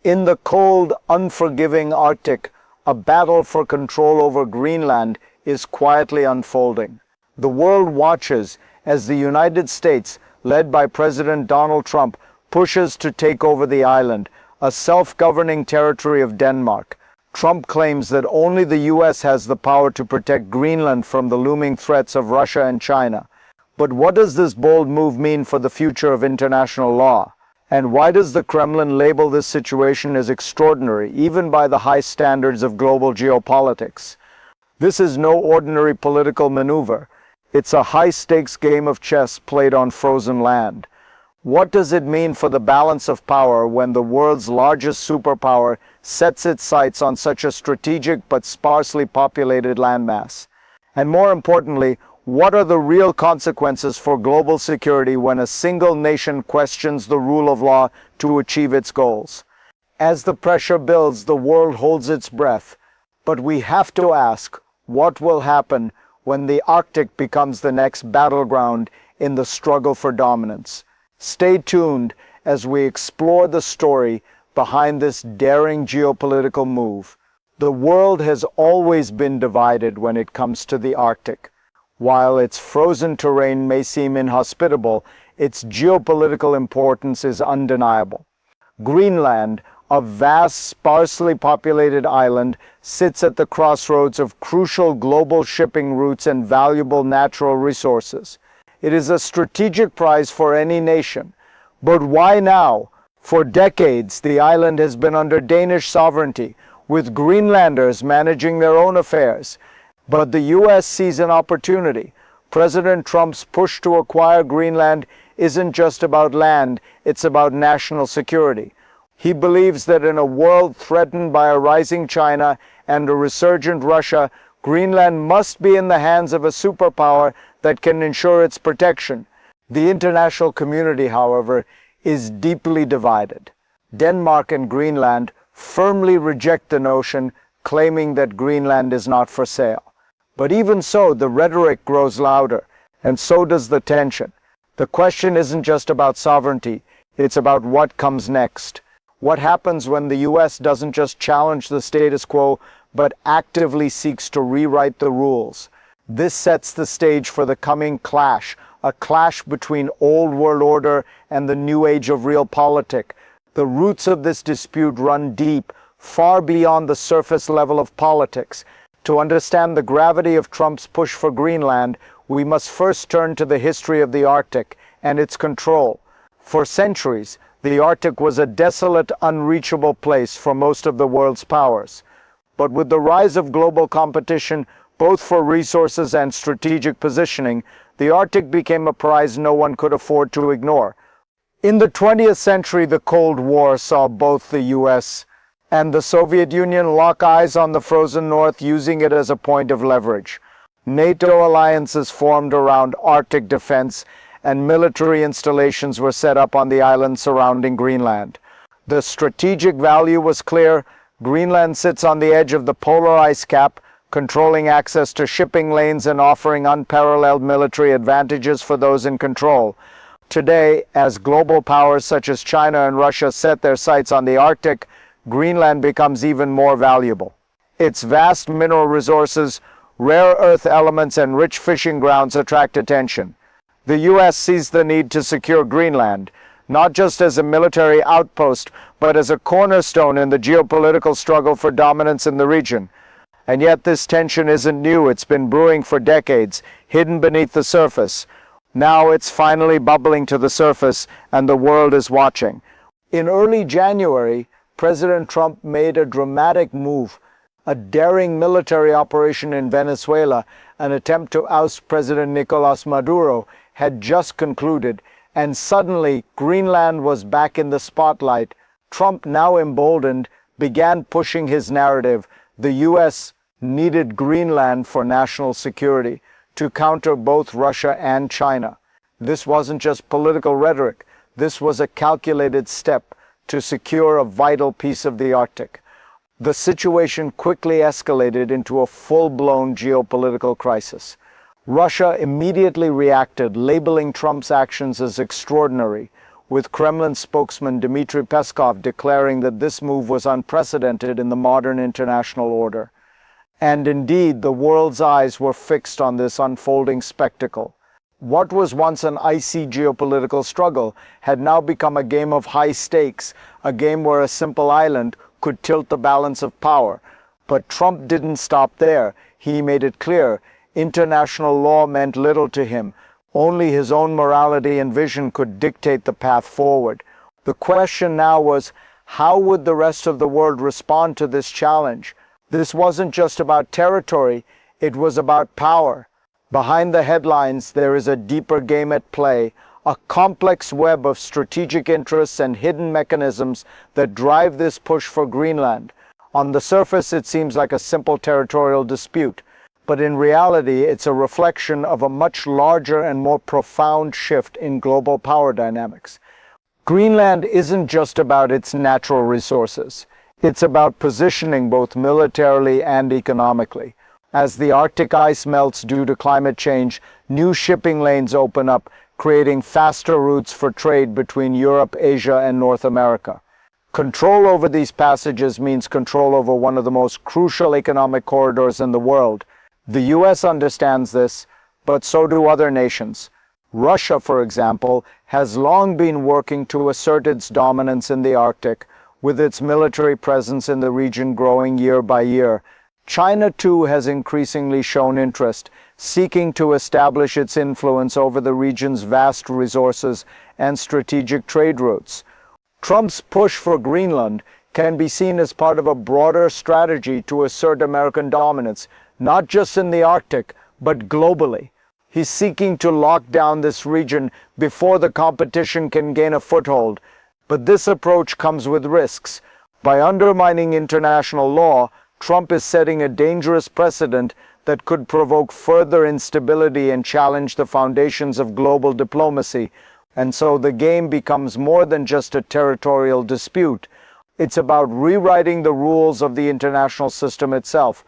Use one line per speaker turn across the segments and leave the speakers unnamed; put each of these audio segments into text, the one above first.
In the cold, unforgiving Arctic, a battle for control over Greenland is quietly unfolding. The world watches as the United States, led by President Donald Trump, pushes to take over the island, a self-governing territory of Denmark. Trump claims that only the US has the power to protect Greenland from the looming threats of Russia and China. But what does this bold move mean for the future of international law? And why does the Kremlin label this situation as extraordinary, even by the high standards of global geopolitics? This is no ordinary political maneuver. It's a high-stakes game of chess played on frozen land. What does it mean for the balance of power when the world's largest superpower sets its sights on such a strategic but sparsely populated landmass? And more importantly, what are the real consequences for global security when a single nation questions the rule of law to achieve its goals? As the pressure builds, the world holds its breath. But we have to ask, what will happen when the Arctic becomes the next battleground in the struggle for dominance? Stay tuned as we explore the story behind this daring geopolitical move. The world has always been divided when it comes to the Arctic. While its frozen terrain may seem inhospitable, its geopolitical importance is undeniable. Greenland, a vast, sparsely populated island, sits at the crossroads of crucial global shipping routes and valuable natural resources. It is a strategic prize for any nation. But why now? For decades, the island has been under Danish sovereignty, with Greenlanders managing their own affairs. But the US sees an opportunity. President Trump's push to acquire Greenland isn't just about land, it's about national security. He believes that in a world threatened by a rising China and a resurgent Russia, Greenland must be in the hands of a superpower that can ensure its protection. The international community, however, is deeply divided. Denmark and Greenland firmly reject the notion, claiming that Greenland is not for sale. But even so, the rhetoric grows louder, and so does the tension. The question isn't just about sovereignty, it's about what comes next. What happens when the US doesn't just challenge the status quo, but actively seeks to rewrite the rules? This sets the stage for the coming clash, a clash between old world order and the new age of realpolitik. The roots of this dispute run deep, far beyond the surface level of politics. To understand the gravity of Trump's push for Greenland, we must first turn to the history of the Arctic and its control. For centuries, the Arctic was a desolate, unreachable place for most of the world's powers. But with the rise of global competition, both for resources and strategic positioning, the Arctic became a prize no one could afford to ignore. In the 20th century, the Cold War saw both the US and the Soviet Union lock eyes on the frozen North, using it as a point of leverage. NATO alliances formed around Arctic defense, and military installations were set up on the island surrounding Greenland. The strategic value was clear. Greenland sits on the edge of the polar ice cap, controlling access to shipping lanes and offering unparalleled military advantages for those in control. Today, as global powers such as China and Russia set their sights on the Arctic, Greenland becomes even more valuable. Its vast mineral resources, rare earth elements, and rich fishing grounds attract attention. The US sees the need to secure Greenland, not just as a military outpost, but as a cornerstone in the geopolitical struggle for dominance in the region. And yet this tension isn't new. It's been brewing for decades, hidden beneath the surface. Now it's finally bubbling to the surface, and the world is watching. In early January, President Trump made a dramatic move. A daring military operation in Venezuela, an attempt to oust President Nicolas Maduro, had just concluded, and suddenly Greenland was back in the spotlight. Trump, now emboldened, began pushing his narrative. The US needed Greenland for national security, to counter both Russia and China. This wasn't just political rhetoric. This was a calculated step to secure a vital piece of the Arctic. The situation quickly escalated into a full-blown geopolitical crisis. Russia immediately reacted, labeling Trump's actions as extraordinary. with Kremlin spokesman Dmitry Peskov declaring that this move was unprecedented in the modern international order. And indeed, the world's eyes were fixed on this unfolding spectacle. What was once an icy geopolitical struggle had now become a game of high stakes, a game where a simple island could tilt the balance of power. But Trump didn't stop there. He made it clear international law meant little to him. Only his own morality and vision could dictate the path forward. The question now was, how would the rest of the world respond to this challenge? This wasn't just about territory, it was about power. Behind the headlines, there is a deeper game at play, a complex web of strategic interests and hidden mechanisms that drive this push for Greenland. On the surface, it seems like a simple territorial dispute, but in reality, it's a reflection of a much larger and more profound shift in global power dynamics. Greenland isn't just about its natural resources. It's about positioning both militarily and economically. As the Arctic ice melts due to climate change, new shipping lanes open up, creating faster routes for trade between Europe, Asia, and North America. Control over these passages means control over one of the most crucial economic corridors in the world. The US understands this, but so do other nations. Russia, for example, has long been working to assert its dominance in the Arctic, with its military presence in the region growing year by year. China, too, has increasingly shown interest, seeking to establish its influence over the region's vast resources and strategic trade routes. Trump's push for Greenland can be seen as part of a broader strategy to assert American dominance, not just in the Arctic, but globally. He's seeking to lock down this region before the competition can gain a foothold. But this approach comes with risks. By undermining international law, Trump is setting a dangerous precedent that could provoke further instability and challenge the foundations of global diplomacy. And so the game becomes more than just a territorial dispute. It's about rewriting the rules of the international system itself.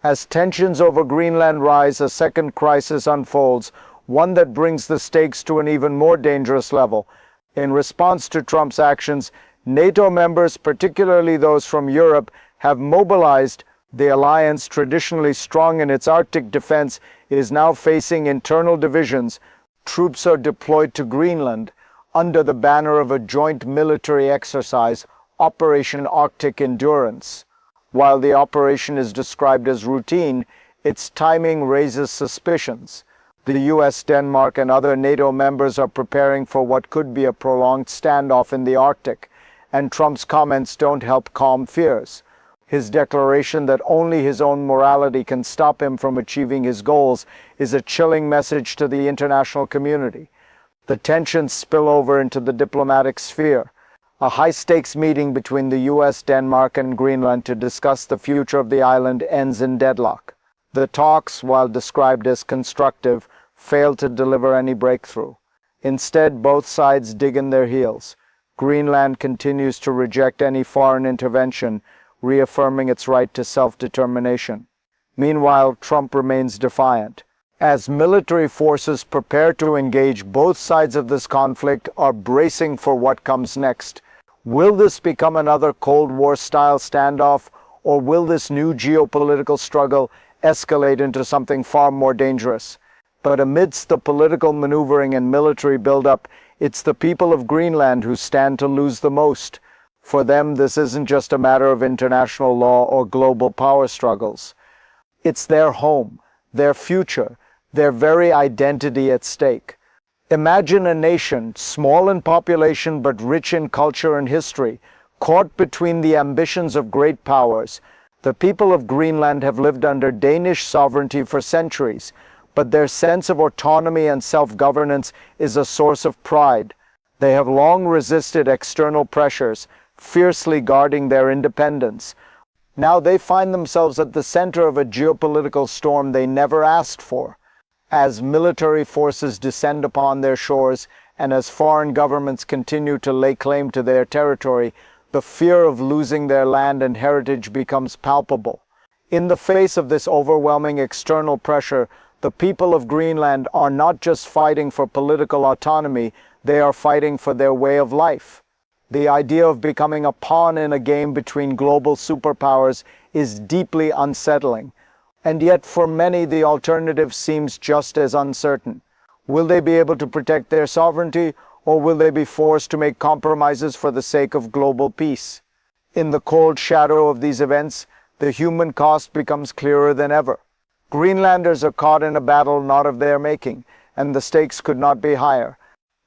As tensions over Greenland rise, a second crisis unfolds, one that brings the stakes to an even more dangerous level. In response to Trump's actions, NATO members, particularly those from Europe, have mobilized. The alliance, traditionally strong in its Arctic defense, is now facing internal divisions. Troops are deployed to Greenland under the banner of a joint military exercise, Operation Arctic Endurance. While the operation is described as routine, its timing raises suspicions. The US, Denmark, and other NATO members are preparing for what could be a prolonged standoff in the Arctic, and Trump's comments don't help calm fears. His declaration that only his own morality can stop him from achieving his goals is a chilling message to the international community. The tensions spill over into the diplomatic sphere. A high-stakes meeting between the US, Denmark, and Greenland to discuss the future of the island ends in deadlock. The talks, while described as constructive, fail to deliver any breakthrough. Instead, both sides dig in their heels. Greenland continues to reject any foreign intervention, reaffirming its right to self-determination. Meanwhile, Trump remains defiant. As military forces prepare to engage, both sides of this conflict are bracing for what comes next. Will this become another Cold War-style standoff, or will this new geopolitical struggle escalate into something far more dangerous? But amidst the political maneuvering and military buildup, it's the people of Greenland who stand to lose the most. For them, this isn't just a matter of international law or global power struggles. It's their home, their future, their very identity at stake. Imagine a nation, small in population but rich in culture and history, caught between the ambitions of great powers. The people of Greenland have lived under Danish sovereignty for centuries, but their sense of autonomy and self-governance is a source of pride. They have long resisted external pressures, fiercely guarding their independence. Now they find themselves at the center of a geopolitical storm they never asked for. As military forces descend upon their shores, and as foreign governments continue to lay claim to their territory, the fear of losing their land and heritage becomes palpable. In the face of this overwhelming external pressure, the people of Greenland are not just fighting for political autonomy, they are fighting for their way of life. The idea of becoming a pawn in a game between global superpowers is deeply unsettling, and yet for many the alternative seems just as uncertain. Will they be able to protect their sovereignty, or will they be forced to make compromises for the sake of global peace? In the cold shadow of these events, the human cost becomes clearer than ever. Greenlanders are caught in a battle not of their making, and the stakes could not be higher.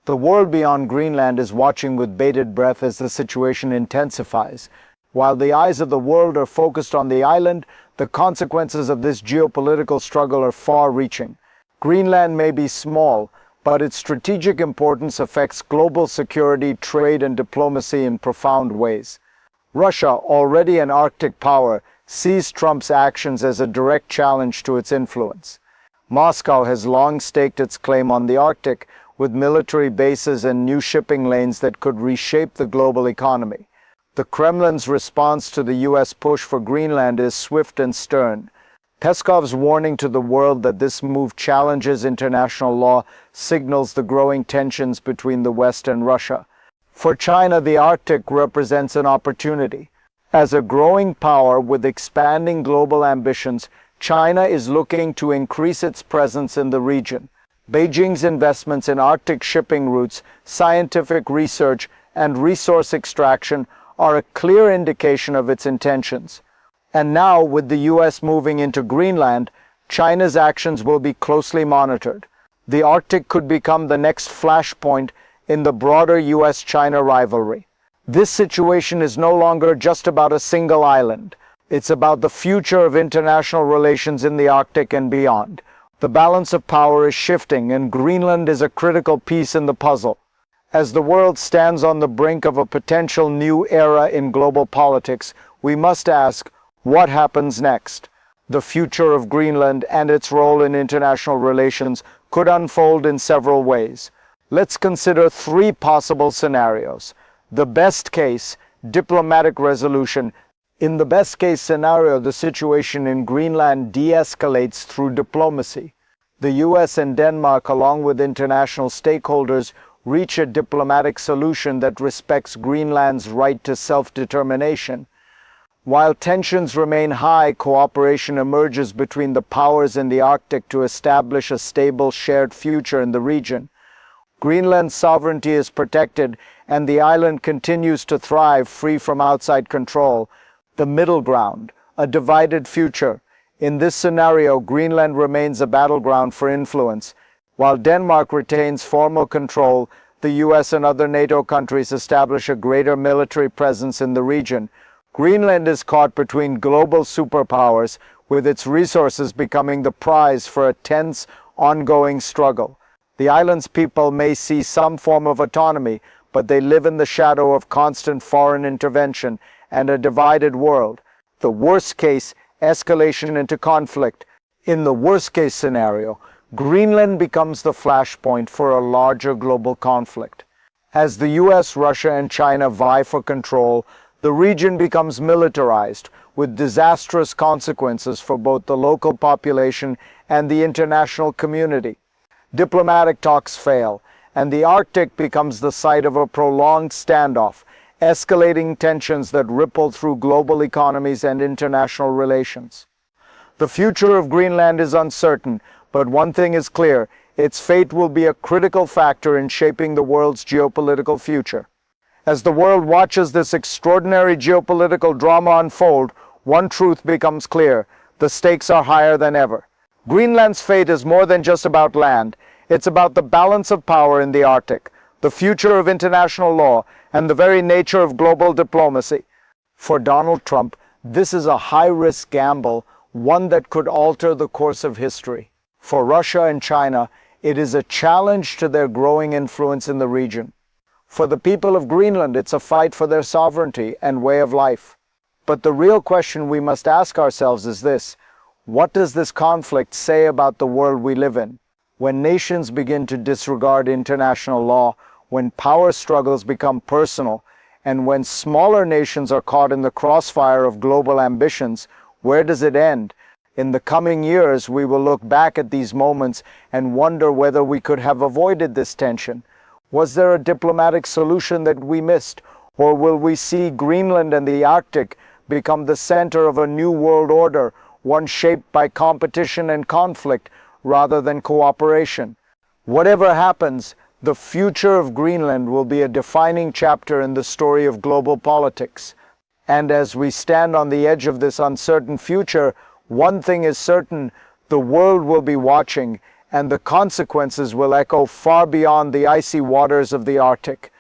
The world beyond Greenland is watching with bated breath as the situation intensifies. While the eyes of the world are focused on the island, the consequences of this geopolitical struggle are far-reaching. Greenland may be small, but its strategic importance affects global security, trade, and diplomacy in profound ways. Russia, already an Arctic power, sees Trump's actions as a direct challenge to its influence. Moscow has long staked its claim on the Arctic, with military bases and new shipping lanes that could reshape the global economy. The Kremlin's response to the US push for Greenland is swift and stern. Peskov's warning to the world that this move challenges international law signals the growing tensions between the West and Russia. For China, the Arctic represents an opportunity. As a growing power with expanding global ambitions, China is looking to increase its presence in the region. Beijing's investments in Arctic shipping routes, scientific research, and resource extraction are a clear indication of its intentions. And now, with the US moving into Greenland, China's actions will be closely monitored. The Arctic could become the next flashpoint in the broader US-China rivalry. This situation is no longer just about a single island. It's about the future of international relations in the Arctic and beyond. The balance of power is shifting, and Greenland is a critical piece in the puzzle. As the world stands on the brink of a potential new era in global politics, we must ask, what happens next? The future of Greenland and its role in international relations could unfold in several ways. Let's consider three possible scenarios. The best case, diplomatic resolution. In the best case scenario, the situation in Greenland de-escalates through diplomacy. The US and Denmark, along with international stakeholders, reach a diplomatic solution that respects Greenland's right to self-determination. While tensions remain high, cooperation emerges between the powers in the Arctic to establish a stable shared future in the region. Greenland's sovereignty is protected, and the island continues to thrive free from outside control. The middle ground, a divided future. In this scenario, Greenland remains a battleground for influence. While Denmark retains formal control, the US and other NATO countries establish a greater military presence in the region. Greenland is caught between global superpowers, with its resources becoming the prize for a tense, ongoing struggle. The island's people may see some form of autonomy, but they live in the shadow of constant foreign intervention and a divided world. The worst case, escalation into conflict. In the worst case scenario, Greenland becomes the flashpoint for a larger global conflict. As the US, Russia, and China vie for control, the region becomes militarized, with disastrous consequences for both the local population and the international community. Diplomatic talks fail, and the Arctic becomes the site of a prolonged standoff, escalating tensions that ripple through global economies and international relations. The future of Greenland is uncertain, but one thing is clear: its fate will be a critical factor in shaping the world's geopolitical future. As the world watches this extraordinary geopolitical drama unfold, one truth becomes clear: the stakes are higher than ever. Greenland's fate is more than just about land. It's about the balance of power in the Arctic, the future of international law, and the very nature of global diplomacy. For Donald Trump, this is a high-risk gamble, one that could alter the course of history. For Russia and China, it is a challenge to their growing influence in the region. For the people of Greenland, it's a fight for their sovereignty and way of life. But the real question we must ask ourselves is this: what does this conflict say about the world we live in? When nations begin to disregard international law, when power struggles become personal, and when smaller nations are caught in the crossfire of global ambitions, where does it end? In the coming years, we will look back at these moments and wonder whether we could have avoided this tension, Was there a diplomatic solution that we missed? Or will we see Greenland and the Arctic become the center of a new world order, one shaped by competition and conflict rather than cooperation? Whatever happens, the future of Greenland will be a defining chapter in the story of global politics. And as we stand on the edge of this uncertain future, one thing is certain: the world will be watching, and the consequences will echo far beyond the icy waters of the Arctic.